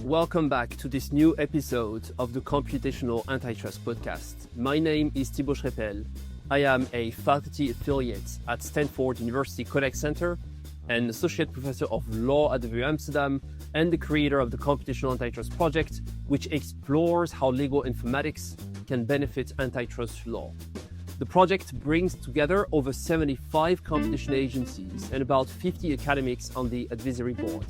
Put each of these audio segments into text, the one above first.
Welcome back to this new episode of the Computational Antitrust podcast. My name is Thibaut Schrepel. I am a faculty affiliate at Stanford University Codex Center, an associate professor of law at the VU Amsterdam, and the creator of the Computational Antitrust project, which explores how legal informatics can benefit antitrust law. The project brings together over 75 competition agencies and about 50 academics on the advisory board.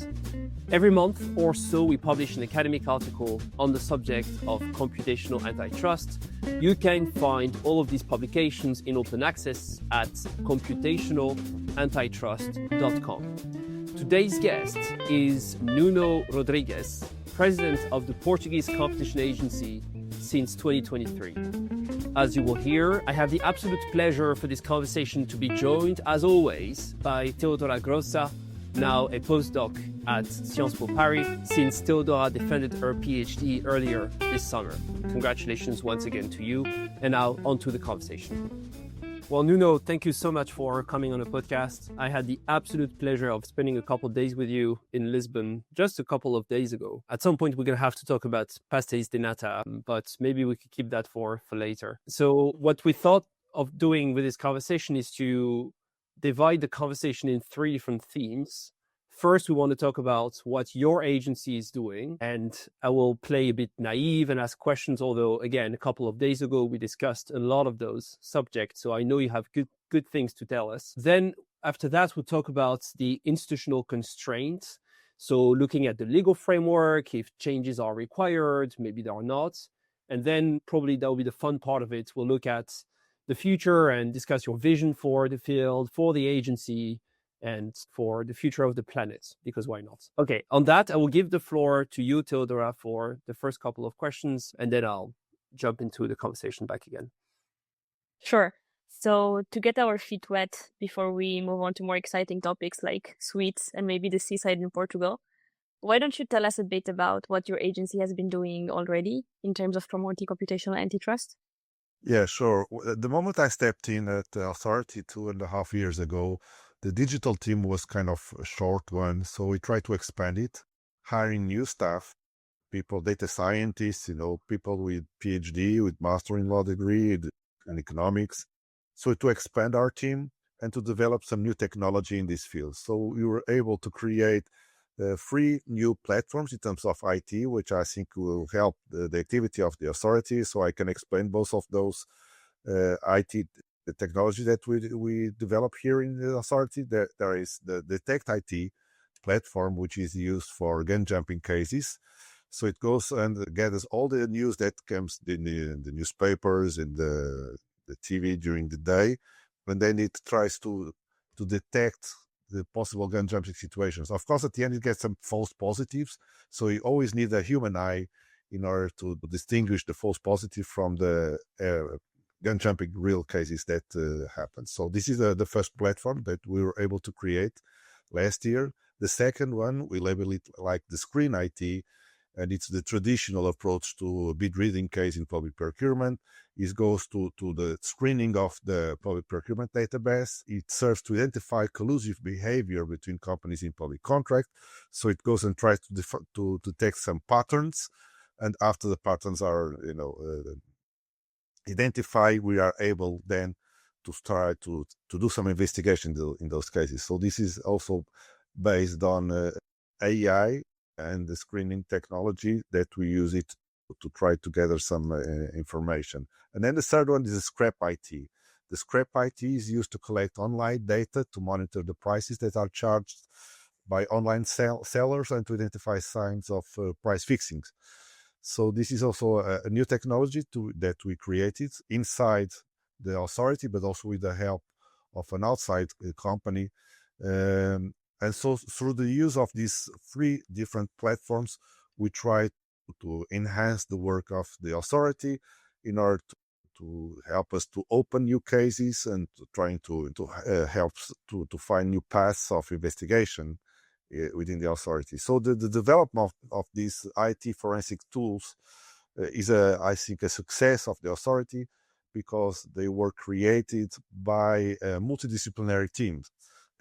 Every month or so, we publish an academic article on the subject of computational antitrust. You can find all of these publications in open access at computationalantitrust.com. Today's guest is Nuno Rodrigues, president of the Portuguese Competition Agency since 2023. As you will hear, I have the absolute pleasure for this conversation to be joined, as always, by Teodora Grossa, now a postdoc at Sciences Po Paris, since Teodora defended her PhD earlier this summer. Congratulations once again to you, and now on to the conversation. Well, Nuno, thank you so much for coming on the podcast. I had the absolute pleasure of spending a couple of days with you in Lisbon just a couple of days ago. At some point, we're going to have to talk about pastéis de nata, but maybe we could keep that for later. So what we thought of doing with this conversation is to divide the conversation in three different themes. First, we want to talk about what your agency is doing, and I will play a bit naive and ask questions, although, again, a couple of days ago, we discussed a lot of those subjects, so I know you have good things to tell us. Then, after that, we'll talk about the institutional constraints, so looking at the legal framework, if changes are required, maybe they are not, and then probably that will be the fun part of it. We'll look at the future and discuss your vision for the field, for the agency, and for the future of the planet, because why not? Okay, on that, I will give the floor to you, Teodora, for the first couple of questions, and then I'll jump into the conversation back again. Sure. So to get our feet wet before we move on to more exciting topics like sweets and maybe the seaside in Portugal, why don't you tell us a bit about what your agency has been doing already in terms of promoting computational antitrust? Yeah, sure. The moment I stepped in at the authority 2.5 years ago, the digital team was kind of a short one, so we tried to expand it, hiring new staff, people, data scientists, people with PhD, with master in law degree in economics. So to expand our team and to develop some new technology in this field. So we were able to create 3 new platforms in terms of IT, which I think will help the activity of the authority. So I can explain both of those IT the technology that we develop here in the authority. There is the Detect IT platform, which is used for gun jumping cases. So it goes and gathers all the news that comes in the newspapers and the TV during the day, and then it tries to detect the possible gun jumping situations. Of course, at the end, it gets some false positives. So you always need a human eye in order to distinguish the false positive from the gun jumping real cases that happen. So this is the first platform that we were able to create last year. The second one, we label it like the Screen IT, and it's the traditional approach to a bid reading case in public procurement. It goes to the screening of the public procurement database. It serves to identify collusive behavior between companies in public contract. So it goes and tries to detect some patterns, and after the patterns are identified, we are able then to start to do some investigation in those cases. So this is also based on AI and the screening technology that we use it to try to gather some information. And then the third one is the Scrap IT. The Scrap IT is used to collect online data to monitor the prices that are charged by online sellers and to identify signs of price fixings. So this is also a new technology that we created inside the authority, but also with the help of an outside company. And so through the use of these 3 different platforms, we try to enhance the work of the authority in order to help us to open new cases and trying to help to find new paths of investigation within the authority. So the development of these IT forensic tools is, I think, a success of the authority, because they were created by multidisciplinary teams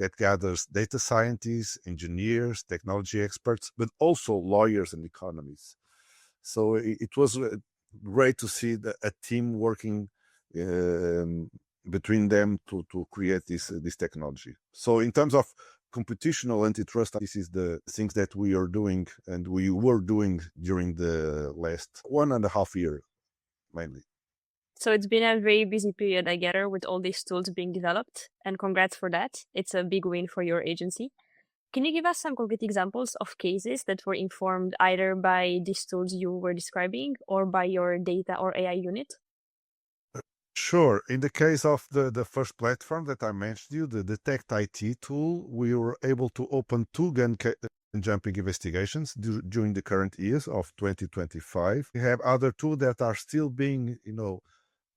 that gathers data scientists, engineers, technology experts, but also lawyers and economists. So it was great to see a team working between them to create this technology. So in terms of computational antitrust, this is the things that we are doing and we were doing during the last 1.5 years, mainly. So it's been a very busy period, I gather, with all these tools being developed, and congrats for that. It's a big win for your agency. Can you give us some concrete examples of cases that were informed either by these tools you were describing or by your data or AI unit? Sure. In the case of the first platform that I mentioned you, the Detect IT tool, we were able to open two gun jumping investigations during the current years of 2025. We have other two that are still being,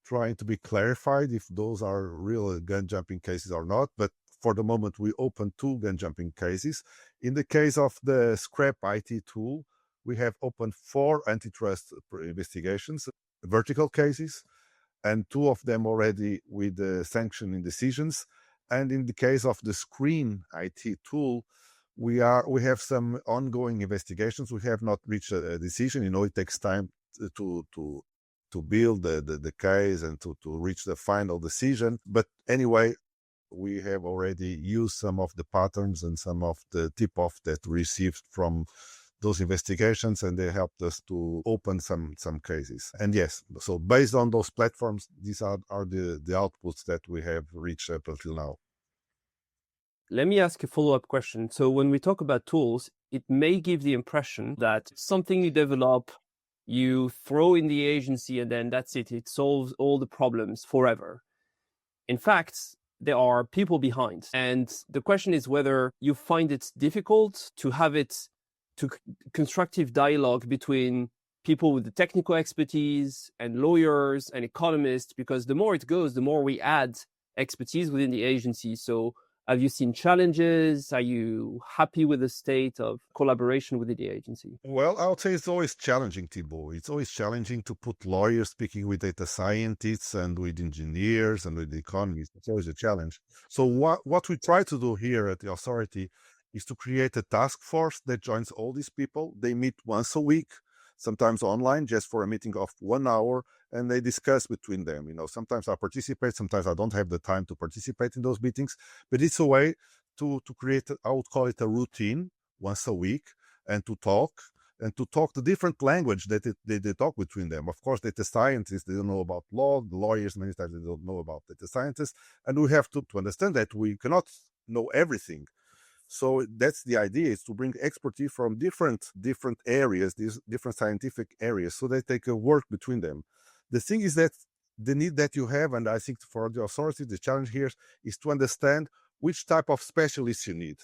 trying to be clarified if those are real gun jumping cases or not. But for the moment, we opened two gun jumping cases. In the case of the Scrap IT tool, we have opened 4 antitrust investigations, vertical cases, and 2 of them already with the sanctioning decisions. And in the case of the Screen IT tool, we have some ongoing investigations. We have not reached a decision. It takes time to build the case and to reach the final decision. But anyway, we have already used some of the patterns and some of the tip-off that we received from those investigations, and they helped us to open some cases. And yes, so based on those platforms, these are the outputs that we have reached up until now. Let me ask a follow-up question. So when we talk about tools, it may give the impression that something you develop, you throw in the agency, and then that's it. It solves all the problems forever. In fact, there are people behind. And the question is whether you find it difficult to have constructive dialogue between people with the technical expertise and lawyers and economists, because the more it goes, the more we add expertise within the agency. So have you seen challenges? Are you happy with the state of collaboration within the agency? Well, I would say it's always challenging, Thibault. It's always challenging to put lawyers speaking with data scientists and with engineers and with economists. It's always a challenge. So what we try to do here at the authority is to create a task force that joins all these people. They meet once a week, sometimes online, just for a meeting of 1 hour, and they discuss between them. Sometimes I participate, sometimes I don't have the time to participate in those meetings, but it's a way to create, I would call it a routine once a week, and to talk the different language that they talk between them. Of course, data scientists, they don't know about law. The lawyers, many times, they don't know about data scientists, and we have to understand that we cannot know everything. So that's the idea, is to bring expertise from different areas, these different scientific areas, so that they can work between them. The thing is that the need that you have, and I think for the authority, the challenge here is to understand which type of specialists you need.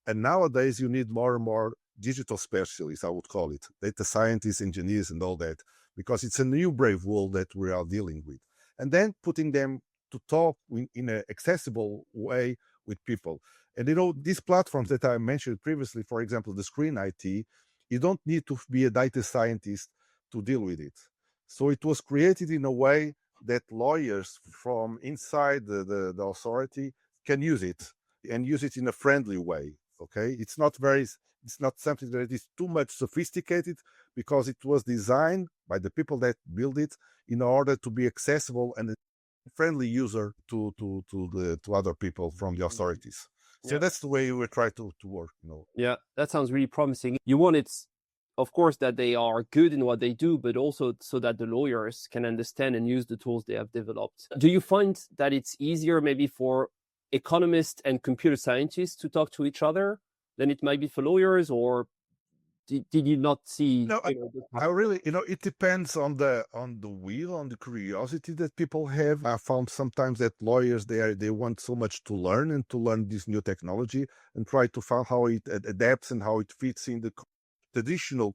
And nowadays, you need more and more digital specialists, I would call it, data scientists, engineers, and all that, because it's a new brave world that we are dealing with. And then putting them to talk in an accessible way with people. And these platforms that I mentioned previously, for example, the Screen IT, you don't need to be a data scientist to deal with it. So it was created in a way that lawyers from inside the authority can use it, and use it in a friendly way. Okay, it's not something that is too much sophisticated, because it was designed by the people that build it in order to be accessible and a friendly user to other people from the authorities. So that's the way we try to work. Yeah, that sounds really promising. You want it, of course, that they are good in what they do, but also so that the lawyers can understand and use the tools they have developed. Do you find that it's easier maybe for economists and computer scientists to talk to each other than it might be for lawyers, or did you not see? No, I really, it depends on the will, on the curiosity that people have. I found sometimes that lawyers, they want so much to learn and to learn this new technology and try to find how it adapts and how it fits in the traditional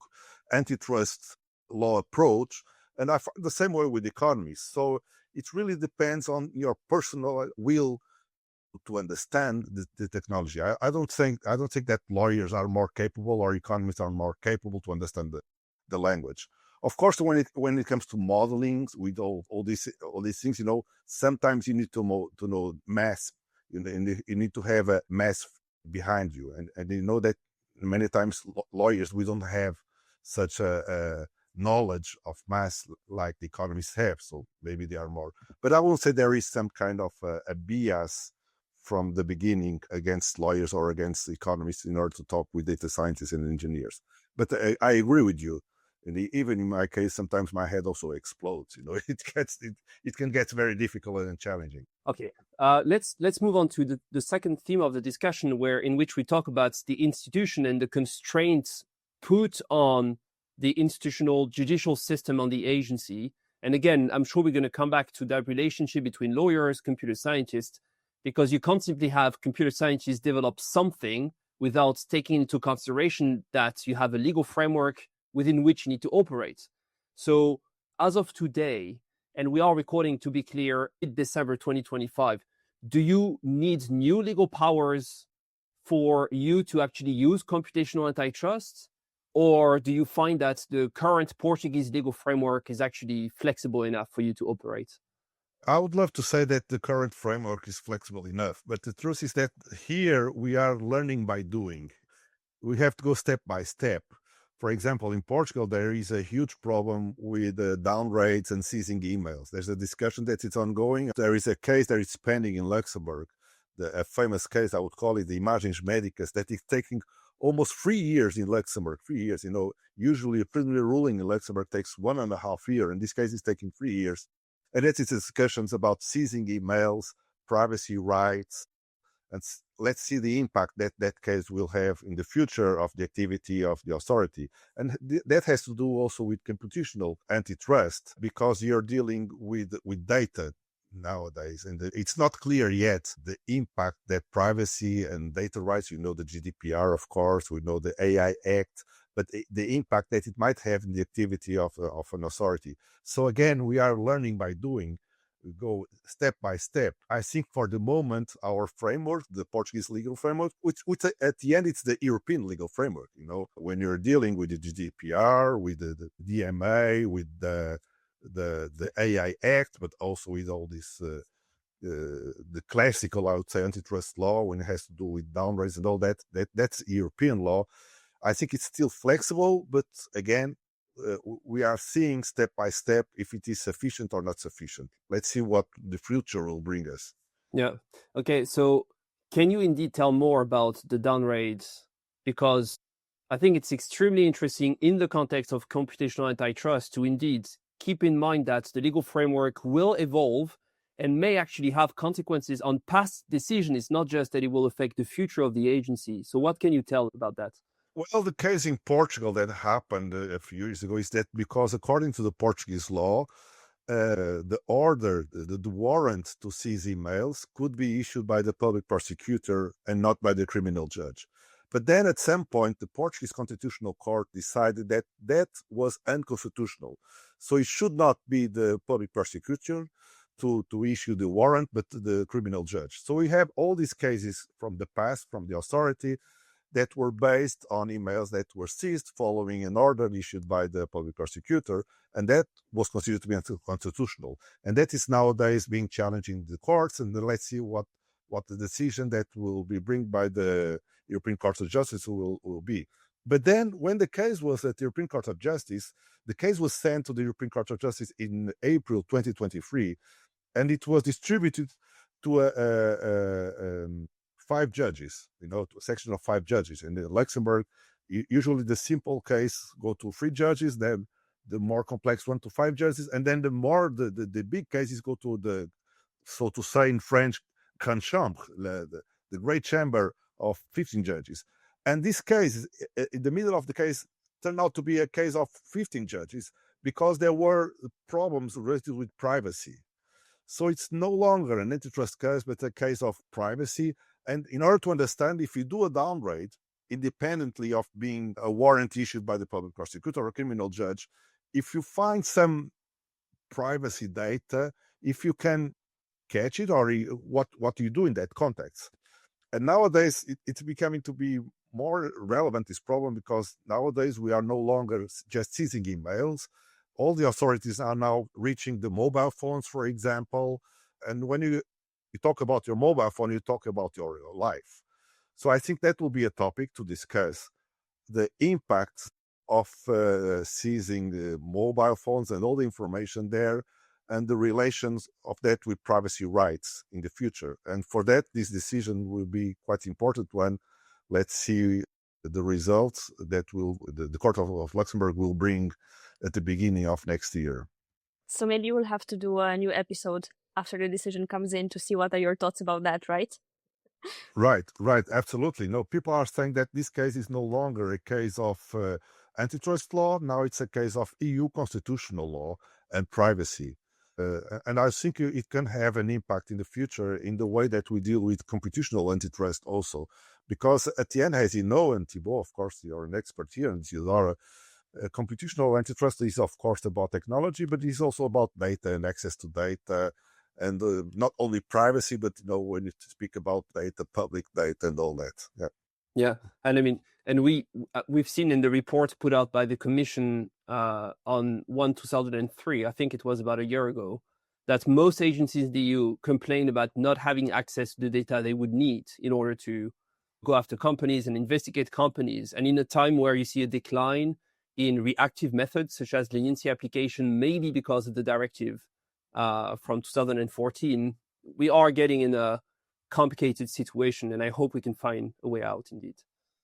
antitrust law approach. And I find the same way with economists. So it really depends on your personal will to understand the technology. I don't think that lawyers are more capable or economists are more capable to understand the language. Of course, when it comes to modeling with all these things, sometimes you need to know math. You need to have a mass behind you. And you know that many times lawyers, we don't have such a knowledge of mass like the economists have. So maybe they are more. But I won't say there is some kind of a bias from the beginning against lawyers or against economists in order to talk with data scientists and engineers. But I agree with you. And even in my case, sometimes my head also explodes. It can get very difficult and challenging. Okay, let's move on to the second theme of the discussion, in which we talk about the institution and the constraints put on the institutional judicial system on the agency. And again, I'm sure we're going to come back to that relationship between lawyers, computer scientists, because you can't simply have computer scientists develop something without taking into consideration that you have a legal framework within which you need to operate. So as of today, and we are recording, to be clear, in December 2025, do you need new legal powers for you to actually use computational antitrust? Or do you find that the current Portuguese legal framework is actually flexible enough for you to operate? I would love to say that the current framework is flexible enough, but the truth is that here we are learning by doing. We have to go step by step. For example, in Portugal, there is a huge problem with down rates and seizing emails. There's a discussion that it's ongoing. There is a case that is pending in Luxembourg, a famous case, I would call it the Imagens Médicas, that is taking almost 3 years in Luxembourg. 3 years, usually a preliminary ruling in Luxembourg takes 1.5 years. In this case, it's taking 3 years. And that is discussions about seizing emails, privacy rights, and let's see the impact that case will have in the future of the activity of the authority. And that has to do also with computational antitrust, because you're dealing with data nowadays, and it's not clear yet the impact that privacy and data rights, the GDPR, of course, we know the AI Act, but the impact that it might have in the activity of an authority. So again, we are learning by doing. We go step by step. I think for the moment, our framework, the Portuguese legal framework, which at the end, it's the European legal framework. When you're dealing with the GDPR, with the DMA, with the AI Act, but also with all this, the classical, I would say, antitrust law, when it has to do with downrates and all that's European law. I think it's still flexible, but again, we are seeing step by step if it is sufficient or not sufficient. Let's see what the future will bring us. Yeah. Okay. So can you indeed tell more about the downgrades? Because I think it's extremely interesting in the context of computational antitrust to indeed keep in mind that the legal framework will evolve and may actually have consequences on past decisions. It's not just that it will affect the future of the agency. So what can you tell about that? Well, the case in Portugal that happened a few years ago is that because according to the Portuguese law, the order, the warrant to seize emails could be issued by the public prosecutor and not by the criminal judge. But then at some point, the Portuguese Constitutional Court decided that that was unconstitutional. So it should not be the public prosecutor to issue the warrant, but the criminal judge. So we have all these cases from the past, from the authority, that were based on emails that were seized following an order issued by the public prosecutor, and that was considered to be unconstitutional. And that is nowadays being challenged in the courts, and let's see what the decision that will be bring by the European Court of Justice will be. But then when the case was at the European Court of Justice, the case was sent to the European Court of Justice in April 2023, and it was distributed to 5 judges, to a section of 5 judges. And in Luxembourg, usually the simple case go to 3 judges, then the more complex one to 5 judges, and then the big cases go to the, so to say in French, Grande Chambre, the great chamber of 15 judges. And this case, in the middle of the case, turned out to be a case of 15 judges because there were problems related with privacy. So it's no longer an antitrust case, but a case of privacy. And in order to understand, if you do a downgrade, independently of being a warrant issued by the public prosecutor or a criminal judge, if you find some privacy data, if you can catch it, or what do you do in that context? And nowadays, it's becoming to be more relevant, this problem, because nowadays we are no longer just seizing emails. All the authorities are now reaching the mobile phones, for example. And when you You talk about your mobile phone, you talk about your life. So I think that will be a topic to discuss, the impact of seizing the mobile phones and all the information there, and the relations of that with privacy rights in the future. And for that, this decision will be quite important one. Let's see the results that the Court of Luxembourg will bring at the beginning of next year. So maybe we'll have to do a new episode after the decision comes in to see what are your thoughts about that, right? Right, absolutely. No, people are saying that this case is no longer a case of antitrust law. Now it's a case of EU constitutional law and privacy. And I think it can have an impact in the future in the way that we deal with computational antitrust also. Because at the end, as you know, and Thibault, of course, you're an expert here, and you are, computational antitrust is, of course, about technology, but it's also about data and access to data. And not only privacy, but when you speak about data, public data, and all that. Yeah, and I mean, and we've seen in the report put out by the Commission on 2003, I think it was about a year ago, that most agencies in the EU complain about not having access to the data they would need in order to go after companies and investigate companies. And in a time where you see a decline in reactive methods such as leniency application, maybe because of the directive from 2014, we are getting in a complicated situation, and I hope we can find a way out indeed.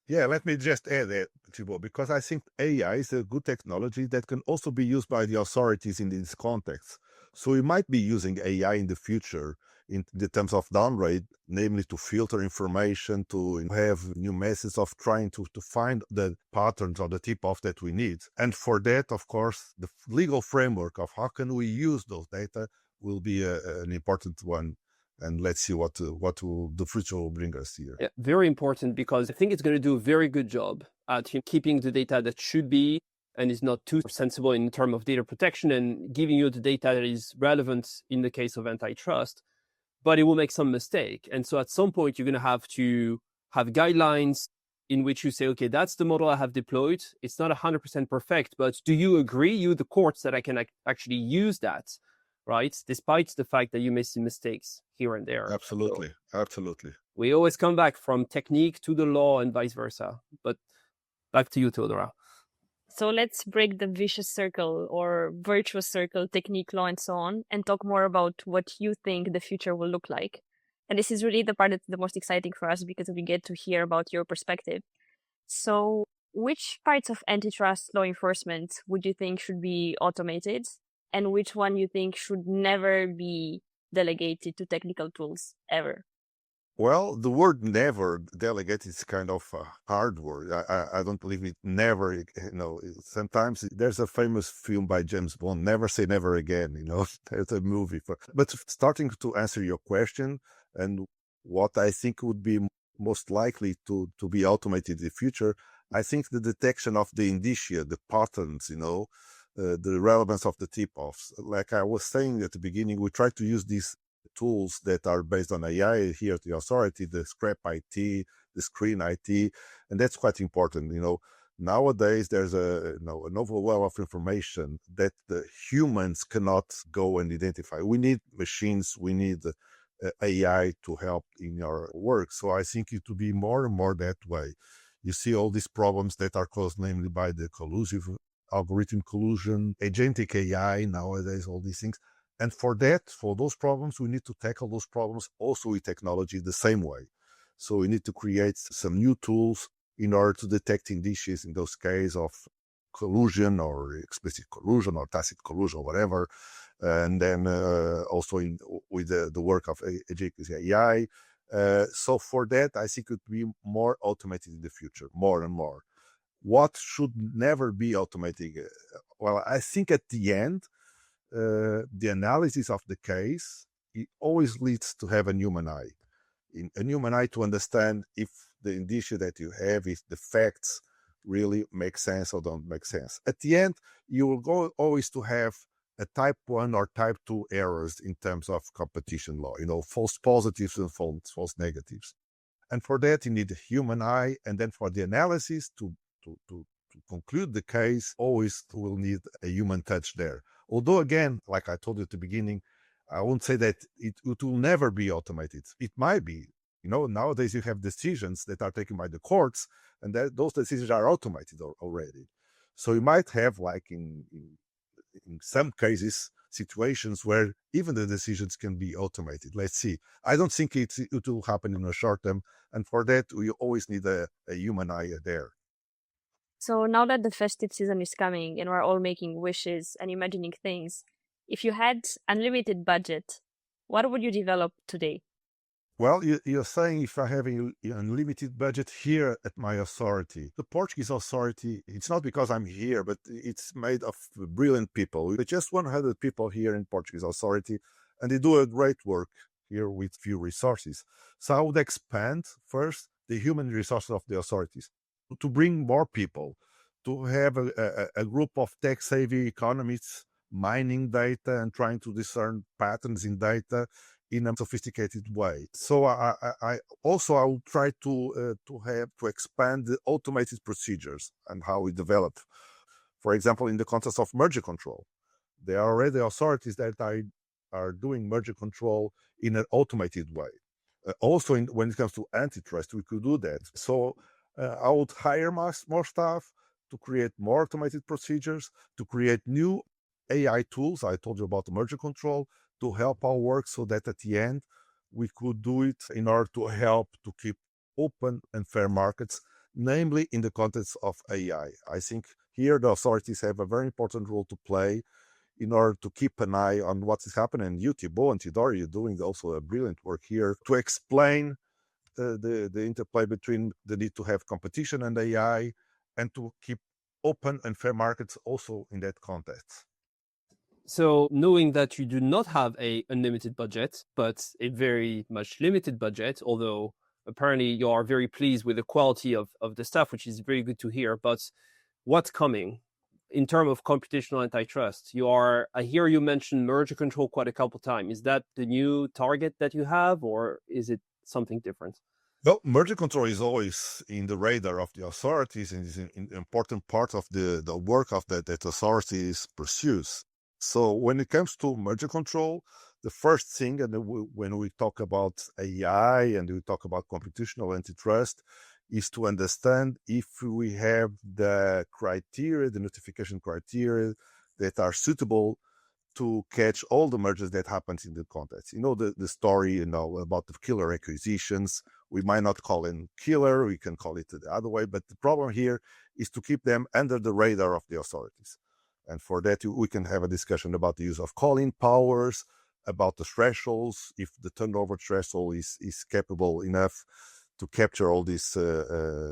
Yeah, let me just add that, Thibault, because I think AI is a good technology that can also be used by the authorities in this context. So we might be using AI in the future in the terms of downgrade, namely to filter information, to have new methods of trying to find the patterns or the tip-off that we need. And for that, of course, the legal framework of how can we use those data will be an important one. And let's see what the future will bring us here. Yeah, very important, because I think it's going to do a very good job at keeping the data that should be and is not too sensible in terms of data protection, and giving you the data that is relevant in the case of antitrust. But it will make some mistake. And so at some point, you're going to have guidelines in which you say, okay, that's the model I have deployed. It's not 100% perfect, but do you agree, the courts, that I can actually use that? Right? Despite the fact that you may see mistakes here and there. Absolutely. So absolutely. We always come back from technique to the law and vice versa. But back to you, Theodora. So let's break the vicious circle or virtuous circle, technique, law, and so on, and talk more about what you think the future will look like. And this is really the part that's the most exciting for us, because we get to hear about your perspective. So which parts of antitrust law enforcement would you think should be automated? And which one you think should never be delegated to technical tools ever? Well, the word never delegate is kind of a hard word. I don't believe it never, sometimes there's a famous film by James Bond, Never Say Never Again, there's a movie. But starting to answer your question, and what I think would be most likely to be automated in the future, I think the detection of the indicia, the patterns, the relevance of the tip-offs. Like I was saying at the beginning, we try to use these tools that are based on AI here at the authority, the scrap IT, the screen IT, and that's quite important. Nowadays there's an overwhelm of information that the humans cannot go and identify. We need machines, we need AI to help in our work. So I think it will be more and more that way. You see all these problems that are caused namely by the collusive algorithm collusion, agentic AI nowadays, all these things. And for those problems, we need to tackle those problems also with technology the same way. So we need to create some new tools in order to detect indicias in those cases of collusion or explicit collusion or tacit collusion, whatever. And then also with the work of agentic AI. So for that, I think it would be more automated in the future, more and more. What should never be automated? Well, I think at the end, the analysis of the case, it always leads to have a human eye. A human eye to understand if the indicia that you have, if the facts really make sense or don't make sense. At the end, you will go always to have a type 1 or type 2 errors in terms of competition law, false positives and false negatives. And for that, you need a human eye. And then for the analysis to conclude the case, always will need a human touch there. Although, again, like I told you at the beginning, I won't say that it will never be automated. It might be. Nowadays you have decisions that are taken by the courts, and that those decisions are automated already. So you might have, like in some cases, situations where even the decisions can be automated. Let's see. I don't think it will happen in the short term, and for that we always need a human eye there. So now that the festive season is coming and we're all making wishes and imagining things, if you had unlimited budget, what would you develop today? Well, you're saying if I have an unlimited budget here at my authority. The Portuguese authority, it's not because I'm here, but it's made of brilliant people. We're just 100 people here in Portuguese authority, and they do a great work here with few resources. So I would expand first the human resources of the authorities to bring more people, to have a group of tech-savvy economists mining data and trying to discern patterns in data in a sophisticated way. So I will try to expand the automated procedures and how we develop. For example, in the context of merger control, there are already authorities that are doing merger control in an automated way. Also, when it comes to antitrust, we could do that. So I would hire more staff to create more automated procedures, to create new AI tools. I told you about the merger control, to help our work so that at the end we could do it in order to help to keep open and fair markets, namely in the context of AI. I think here the authorities have a very important role to play in order to keep an eye on what is happening. And you, Thibault and Tidori, you're doing also a brilliant work here to explain the interplay between the need to have competition and AI and to keep open and fair markets also in that context. So knowing that you do not have a unlimited budget, but a very much limited budget, although apparently you are very pleased with the quality of the staff, which is very good to hear. But what's coming in terms of computational antitrust? I hear you mention merger control quite a couple of times. Is that the new target that you have, or is it something different? Well, merger control is always in the radar of the authorities and is an important part of the work of that authorities pursues. So when it comes to merger control, the first thing, and when we talk about AI and we talk about computational antitrust, is to understand if we have the notification criteria that are suitable to catch all the mergers that happens in the context. The story, about the killer acquisitions. We might not call them killer, we can call it the other way, but the problem here is to keep them under the radar of the authorities. And for that, we can have a discussion about the use of calling powers, about the thresholds, if the turnover threshold is capable enough to capture all these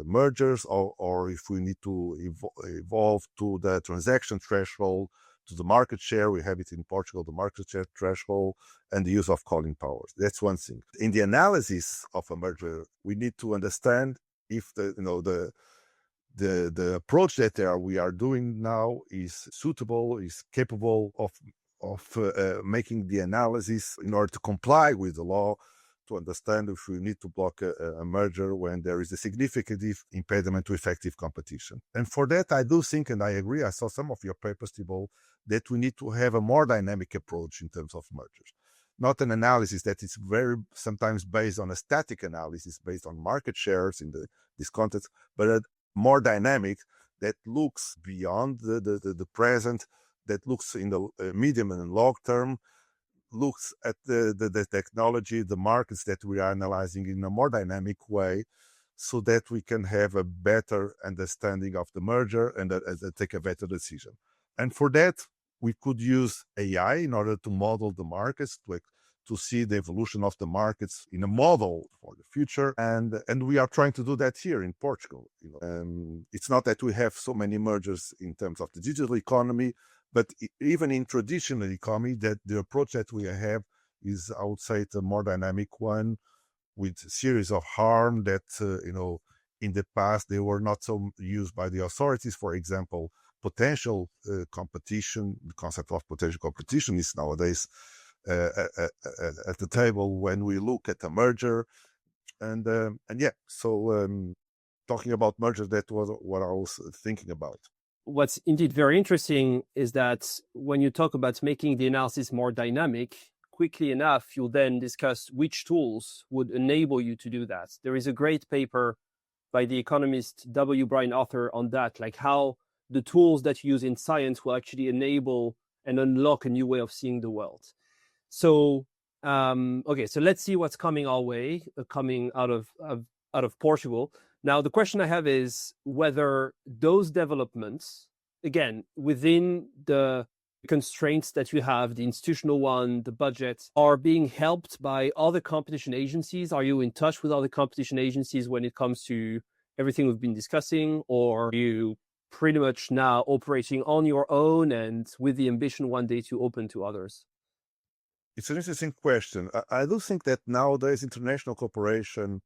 mergers, or if we need to evolve to the transaction threshold, to the market share. We have it in Portugal, the market share threshold, and the use of calling powers. That's one thing. In the analysis of a merger, we need to understand if the approach that we are doing now is suitable, is capable of making the analysis in order to comply with the law, to understand if we need to block a merger when there is a significant impediment to effective competition. And for that, I do think, and I agree, I saw some of your papers, Thibault, that we need to have a more dynamic approach in terms of mergers. Not an analysis that is very sometimes based on a static analysis based on market shares in this context, but a more dynamic that looks beyond the present, that looks in the medium and long term, looks at the technology, the markets that we are analyzing in a more dynamic way, so that we can have a better understanding of the merger and take a better decision. And for that, we could use AI in order to model the markets, to see the evolution of the markets in a model for the future. And we are trying to do that here in Portugal. It's not that we have so many mergers in terms of the digital economy, but even in traditional economy, that the approach that we have is, I would say, a more dynamic one, with a series of harm that, in the past, they were not so used by the authorities. For example, potential competition, the concept of potential competition is nowadays at the table when we look at a merger. Talking about mergers, that was what I was thinking about. What's indeed very interesting is that when you talk about making the analysis more dynamic, quickly enough, you'll then discuss which tools would enable you to do that. There is a great paper by the economist W. Brian Arthur on that, like how the tools that you use in science will actually enable and unlock a new way of seeing the world. So, okay, so let's see what's coming our way, coming out of Portugal. Now, the question I have is whether those developments, again, within the constraints that you have, the institutional one, the budget, are being helped by other competition agencies. Are you in touch with other competition agencies when it comes to everything we've been discussing, or are you pretty much now operating on your own and with the ambition one day to open to others? It's an interesting question. I do think that nowadays international cooperation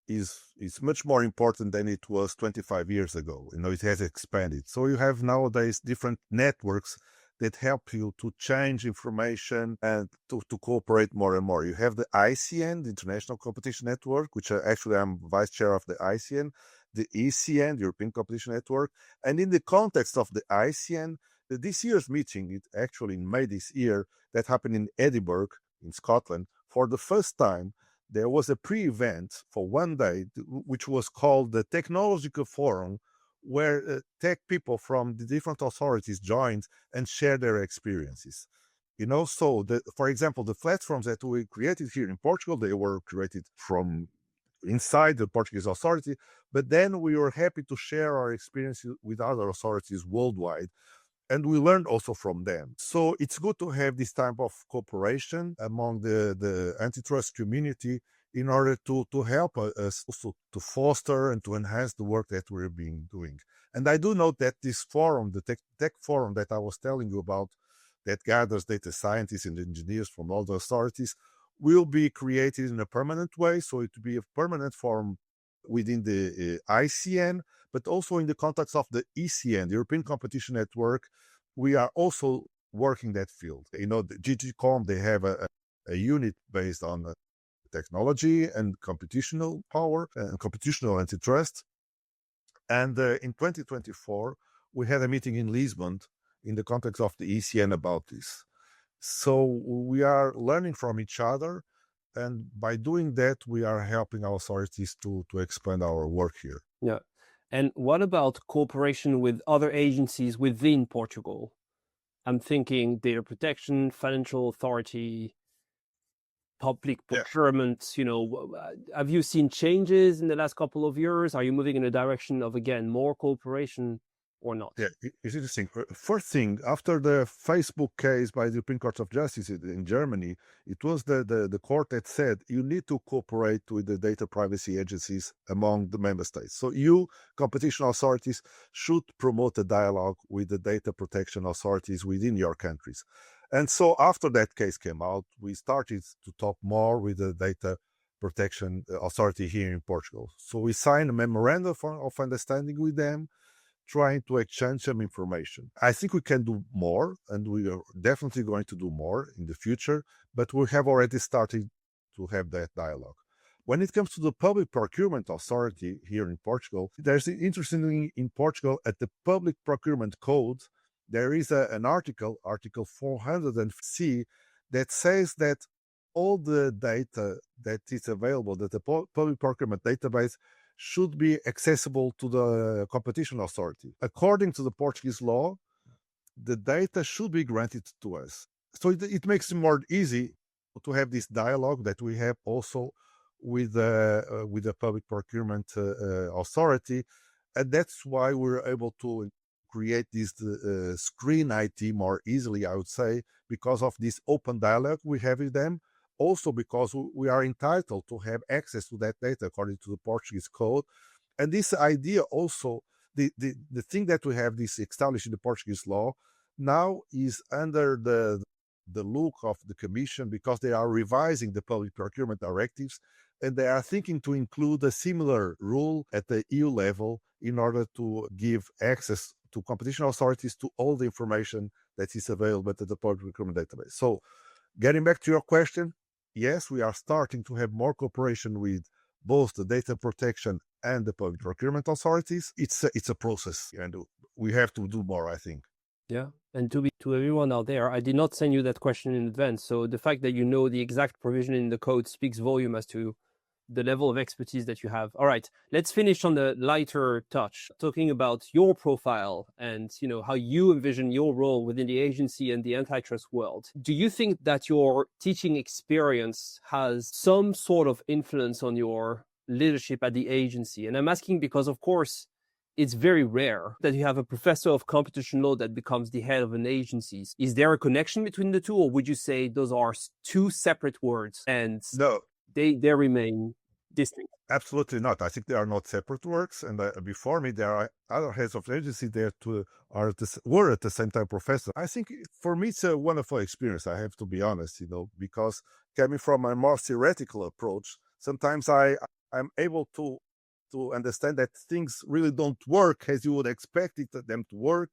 is much more important than it was 25 years ago. It has expanded. So you have nowadays different networks that help you to change information and to cooperate more and more. You have the ICN, the International Competition Network, which actually I'm vice chair of the ICN, the ECN, the European Competition Network. And in the context of the ICN, this year's meeting, it actually in May this year, that happened in Edinburgh, in Scotland, for the first time, there was a pre-event for one day, which was called the Technological Forum, where tech people from the different authorities joined and shared their experiences. So for example, the platforms that we created here in Portugal, they were created from inside the Portuguese authority, but then we were happy to share our experiences with other authorities worldwide. And we learned also from them. So it's good to have this type of cooperation among the antitrust community in order to help us also to foster and to enhance the work that we're being doing. And I do note that this forum, the tech forum that I was telling you about, that gathers data scientists and engineers from all the authorities, will be created in a permanent way. So it will be a permanent forum within the ICN, but also in the context of the ECN, the European Competition Network. We are also working that field. The GGCOM, they have a unit based on technology and computational power and computational antitrust. And in 2024, we had a meeting in Lisbon in the context of the ECN about this. So we are learning from each other. And by doing that, we are helping our authorities to expand our work here. Yeah. And what about cooperation with other agencies within Portugal? I'm thinking data protection, financial authority, public procurement. Have you seen changes in the last couple of years? Are you moving in a direction of, again, more cooperation or not? Yeah, it's interesting. First thing, after the Facebook case by the European Court of Justice in Germany, it was the court that said you need to cooperate with the data privacy agencies among the member states. So you, competition authorities, should promote a dialogue with the data protection authorities within your countries. And so after that case came out, we started to talk more with the data protection authority here in Portugal. So we signed a memorandum of understanding with them, trying to exchange some information. I think we can do more, and we are definitely going to do more in the future, but we have already started to have that dialogue. When it comes to the Public Procurement Authority here in Portugal, there's an interesting thing in Portugal at the Public Procurement Code. There is an article 400C, that says that all the data that is available, that the Public Procurement Database should be accessible to the competition authority. According to the Portuguese law, the data should be granted to us. So it makes it more easy to have this dialogue that we have also with the Public Procurement Authority. And that's why we're able to create this screen IT more easily, I would say, because of this open dialogue we have with them. Also because we are entitled to have access to that data according to the Portuguese code. And this idea also, the thing that we have this established in the Portuguese law now is under the look of the Commission, because they are revising the public procurement directives, and they are thinking to include a similar rule at the EU level in order to give access to competition authorities to all the information that is available at the public procurement database. So getting back to your question, yes, we are starting to have more cooperation with both the data protection and the public procurement authorities. It's a process, and we have to do more, I think. Yeah. And to everyone out there, I did not send you that question in advance. So the fact that you know the exact provision in the code speaks volume as to the level of expertise that you have. All right, let's finish on the lighter touch, talking about your profile and how you envision your role within the agency and the antitrust world. Do you think that your teaching experience has some sort of influence on your leadership at the agency? And I'm asking because, of course, it's very rare that you have a professor of competition law that becomes the head of an agency. Is there a connection between the two, or would you say those are two separate words and No, they remain distinct? absolutely not. I think they are not separate works. And before me, there are other heads of agency there were at the same time professor. I think for me, it's a wonderful experience. I have to be honest, because coming from a more theoretical approach, sometimes I'm able to understand that things really don't work as you would expect them to work,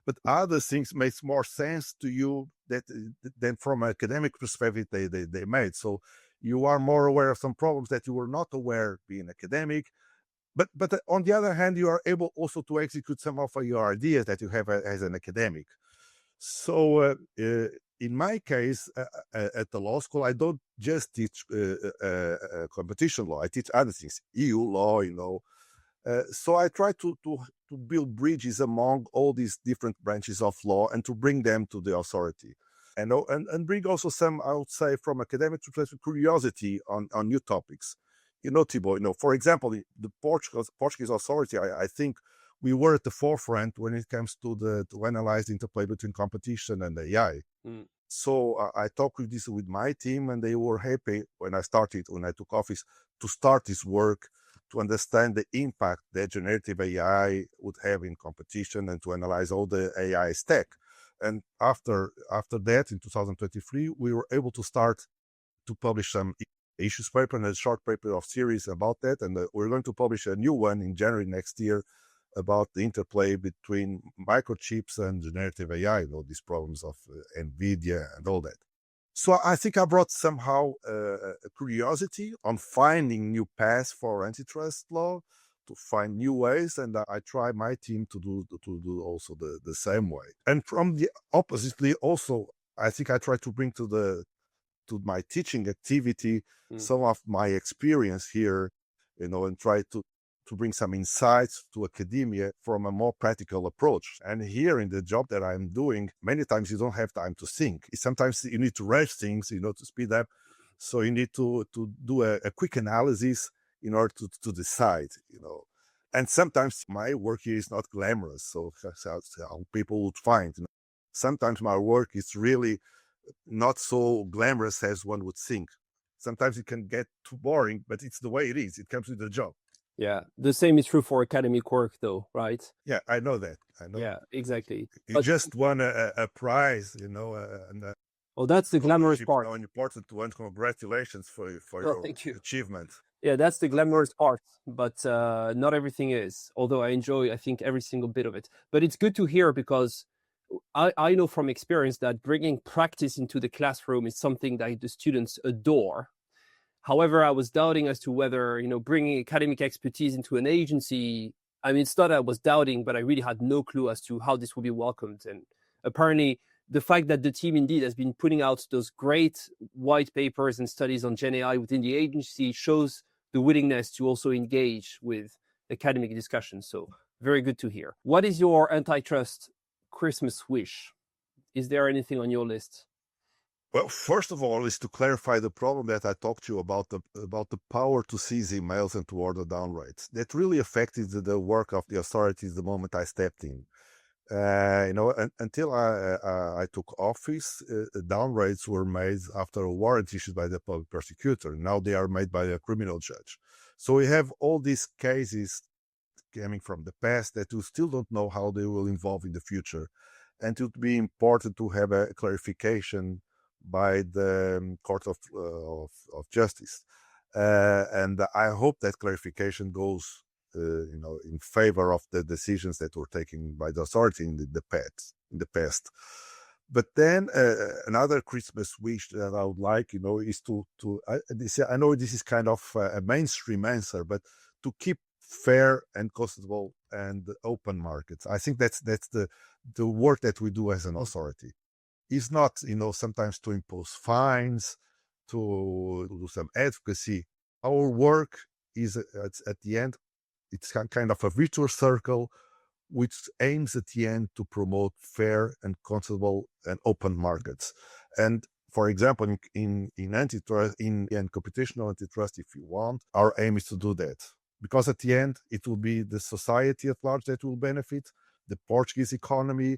but other things makes more sense to you than from an academic perspective they made. So you are more aware of some problems that you were not aware being academic. But on the other hand, you are able also to execute some of your ideas that you have as an academic. So in my case, at the law school, I don't just teach competition law. I teach other things, EU law, so I try to build bridges among all these different branches of law and to bring them to the authority. And bring also some, I would say, from academic perspective, curiosity on new topics. Thibault, for example, the Portuguese authority, I think we were at the forefront when it comes to analyze the interplay between competition and AI. Mm. So I talked with my team, and they were happy when I took office, to start this work, to understand the impact that generative AI would have in competition and to analyze all the AI stack. And after that, in 2023, we were able to start to publish some issues paper and a short paper of series about that. And we're going to publish a new one in January next year about the interplay between microchips and generative AI, these problems of NVIDIA and all that. So I think I brought somehow a curiosity on finding new paths for antitrust law, to find new ways, and I try my team to do also the same way. And from the oppositely, also, I think I try to bring to my teaching activity some of my experience here, and try to bring some insights to academia from a more practical approach. And here in the job that I'm doing, many times you don't have time to think. Sometimes you need to rush things, to speed up. So you need to do a quick analysis in order to decide, And sometimes my work here is not glamorous, so how people would find. Sometimes my work is really not so glamorous as one would think. Sometimes it can get too boring, but it's the way it is. It comes with the job. Yeah, the same is true for academic work, though, right? Yeah, I know that. I know. Yeah, exactly. You just won a prize, and oh, that's the glamorous part. Important to win. Congratulations for your achievement. Yeah, that's the glamorous part, but not everything is. Although I enjoy, I think, every single bit of it. But it's good to hear, because I know from experience that bringing practice into the classroom is something that the students adore. However, I was doubting as to whether, bringing academic expertise into an agency, I mean, it's not that I was doubting, but I really had no clue as to how this would be welcomed. And apparently, the fact that the team indeed has been putting out those great white papers and studies on Gen AI within the agency shows the willingness to also engage with academic discussions. So very good to hear. What is your antitrust Christmas wish? Is there anything on your list? Well, first of all, is to clarify the problem that I talked to you about the power to seize emails and to order down rates. That really affected the work of the authorities the moment I stepped in. Until I took office, down rates were made after a warrant issued by the public prosecutor. Now they are made by a criminal judge. So we have all these cases coming from the past that we still don't know how they will evolve in the future. And it would be important to have a clarification by the Court of Justice. And I hope that clarification goes in favor of the decisions that were taken by the authority in the past. But then another Christmas wish that I would like, is I know this is kind of a mainstream answer, but to keep fair and constable and open markets. I think that's the the work that we do as an authority is not, sometimes to impose fines, to do some advocacy. Our work is at the end, it's kind of a virtuous circle which aims at the end to promote fair and controllable and open markets. And for example, in antitrust, in computational antitrust, if you want, our aim is to do that. Because at the end, it will be the society at large that will benefit, the Portuguese economy,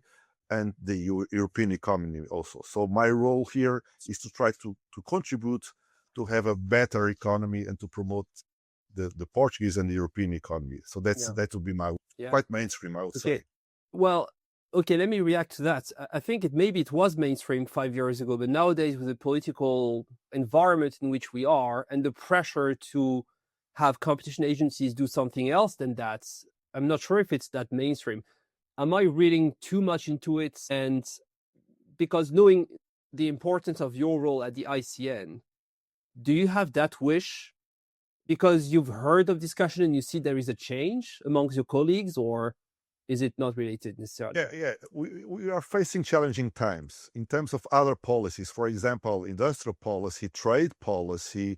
and the European economy also. So my role here is to try to contribute to have a better economy and to promote the Portuguese and the European economy. So that would be my quite mainstream, I would say. Well, okay, let me react to that. I think maybe it was mainstream 5 years ago, but nowadays with the political environment in which we are and the pressure to have competition agencies do something else than that, I'm not sure if it's that mainstream. Am I reading too much into it? And because knowing the importance of your role at the ICN, do you have that wish because you've heard of discussion and you see there is a change amongst your colleagues, or is it not related necessarily? Yeah. We are facing challenging times in terms of other policies. For example, industrial policy, trade policy,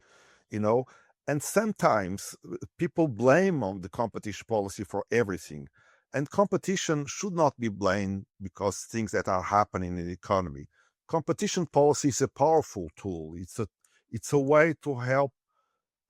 and sometimes people blame on the competition policy for everything. And competition should not be blamed because things that are happening in the economy. Competition policy is a powerful tool. It's a way to help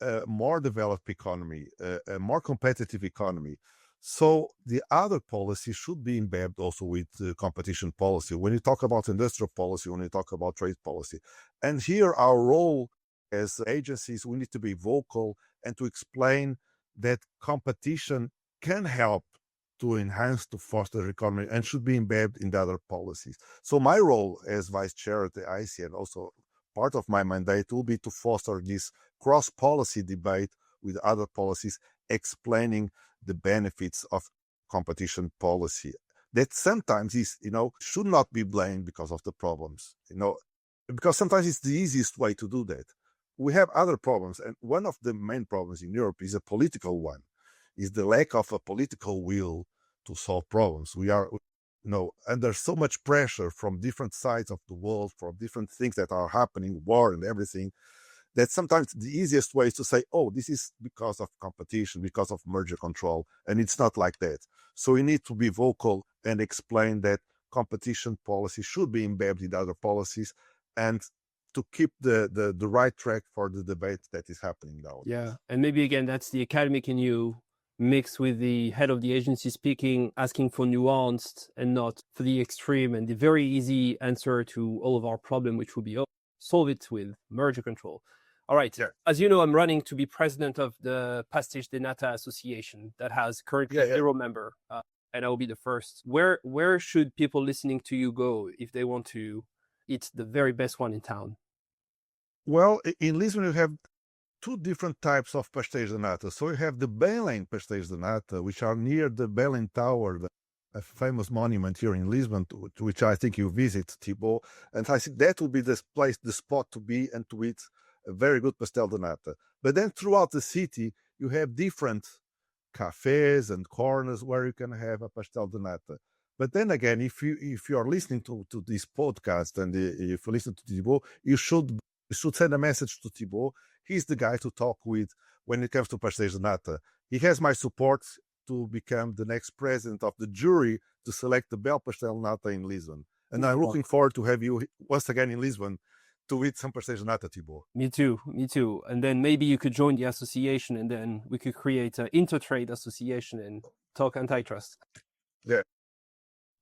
a more developed economy, a more competitive economy. So the other policies should be embedded also with competition policy. When you talk about industrial policy, when you talk about trade policy. And here our role as agencies, we need to be vocal and to explain that competition can help to enhance, to foster the economy and should be embedded in the other policies. So my role as vice chair at the IC and also part of my mandate will be to foster this cross-policy debate with other policies, explaining the benefits of competition policy that sometimes is, should not be blamed because of the problems, because sometimes it's the easiest way to do that. We have other problems, and one of the main problems in Europe is a political one, is the lack of a political will to solve problems. We are, under so much pressure from different sides of the world, from different things that are happening, war and everything, that sometimes the easiest way is to say, oh, this is because of competition, because of merger control, and it's not like that. So we need to be vocal and explain that competition policy should be embedded in other policies and to keep the right track for the debate that is happening now. Yeah, and maybe again, that's the academic in you mixed with the head of the agency speaking, asking for nuanced and not for the extreme and the very easy answer to all of our problem, which would be, solve it with merger control. All right. Yeah. As you know, I'm running to be president of the Pastéis de Nata Association that has currently 0 member, and I will be the first. Where should people listening to you go if they want to eat the very best one in town? Well, in Lisbon, you have 2 different types of pastéis de nata. So you have the Belém pastéis de nata, which are near the Belém Tower, a famous monument here in Lisbon, to which I think you visit, Thibaut. And I think that will be the spot to be and to eat a very good pastel de nata. But then throughout the city, you have different cafes and corners where you can have a pastel de nata. But then again, if you are listening to this podcast and if you listen to Thibaut, you should send a message to Thibaut. He's the guy to talk with when it comes to pastéis de nata. He has my support to become the next president of the jury to select the Bel Pastel Nata in Lisbon. And I'm looking forward to have you once again in Lisbon to eat some pastéis de nata, Thibaut. Me too. And then maybe you could join the association and then we could create an intertrade association and talk antitrust. Yeah.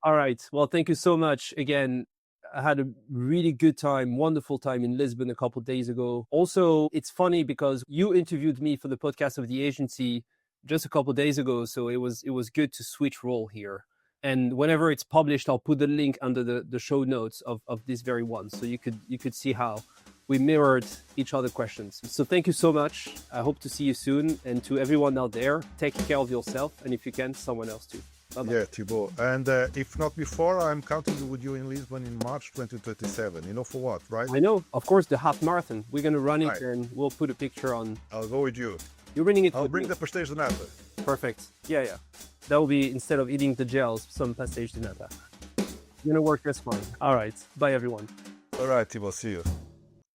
All right. Well, thank you so much. Again, I had a really good time, wonderful time in Lisbon a couple of days ago. Also, it's funny because you interviewed me for the podcast of the agency just a couple of days ago. So it was good to switch role here. And whenever it's published, I'll put the link under the show notes of this very one. So you could see how we mirrored each other questions. So thank you so much. I hope to see you soon. And to everyone out there, take care of yourself. And if you can, someone else too. Bye-bye. Yeah, Thibaut. And if not before, I'm counting with you in Lisbon in March 2027. You know for what, right? I know. Of course, the half marathon. We're going to run it and we'll put a picture on. I'll go with you. You're running it. I'll bring the pastéis de nata. Perfect. Yeah. That will be, instead of eating the gels, some pastéis de nata. Gonna work just fine. All right. Bye, everyone. All right, Thibaut, see you.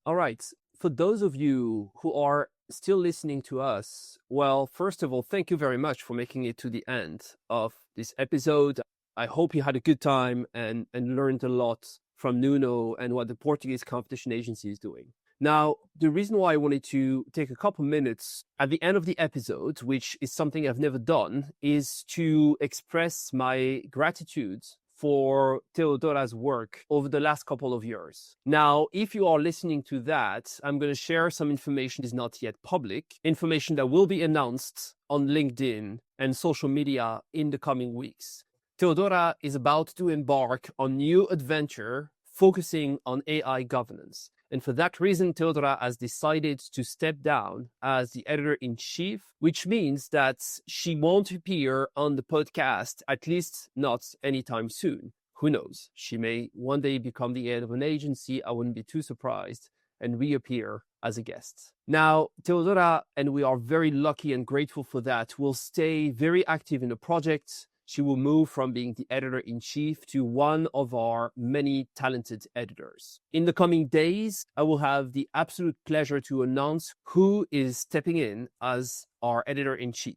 All right. For those of you who are still listening to us, well, first of all, thank you very much for making it to the end of this episode. I hope you had a good time and learned a lot from Nuno and what the Portuguese Competition Agency is doing. Now, the reason why I wanted to take a couple minutes at the end of the episode, which is something I've never done, is to express my gratitude for Teodora's work over the last couple of years. Now, if you are listening to that, I'm going to share some information that is not yet public, information that will be announced on LinkedIn and social media in the coming weeks. Teodora is about to embark on new adventure focusing on AI governance. And for that reason, Teodora has decided to step down as the editor-in-chief, which means that she won't appear on the podcast, at least not anytime soon. Who knows? She may one day become the head of an agency. I wouldn't be too surprised, and reappear as a guest. Now, Teodora, and we are very lucky and grateful for that, will stay very active in the project. She will move from being the editor-in-chief to one of our many talented editors. In the coming days, I will have the absolute pleasure to announce who is stepping in as our editor-in-chief.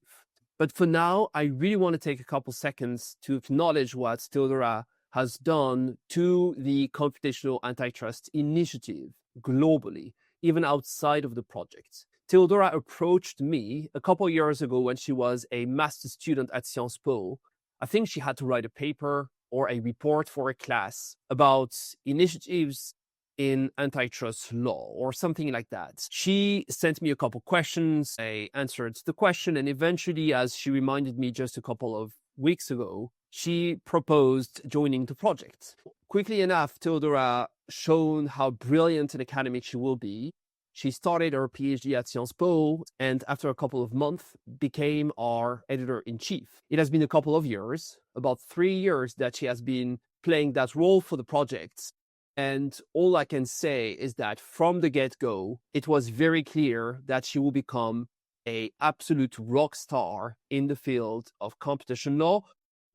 But for now, I really want to take a couple seconds to acknowledge what Teodora has done to the Computational Antitrust initiative globally, even outside of the project. Teodora approached me a couple years ago when she was a master's student at Sciences Po. I think she had to write a paper or a report for a class about initiatives in antitrust law or something like that. She sent me a couple questions. I answered the question, and eventually, as she reminded me just a couple of weeks ago, she proposed joining the project. Quickly enough, Teodora shown how brilliant and academic she will be. She started her PhD at Sciences Po, and after a couple of months, became our editor-in-chief. It has been a couple of years, about 3 years, that she has been playing that role for the project. And all I can say is that from the get-go, it was very clear that she will become an absolute rock star in the field of competition law,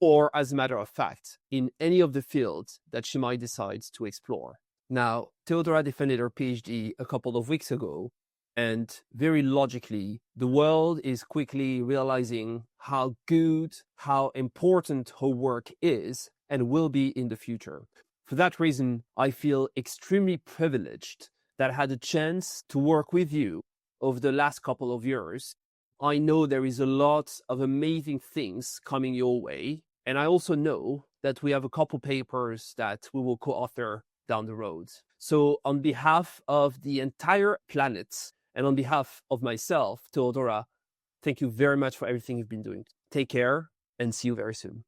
or as a matter of fact, in any of the fields that she might decide to explore. Now, Teodora defended her PhD a couple of weeks ago, and very logically, the world is quickly realizing how good, how important her work is and will be in the future. For that reason, I feel extremely privileged that I had a chance to work with you over the last couple of years. I know there is a lot of amazing things coming your way, and I also know that we have a couple papers that we will co-author down the road. So on behalf of the entire planet and on behalf of myself, Teodora, thank you very much for everything you've been doing. Take care and see you very soon.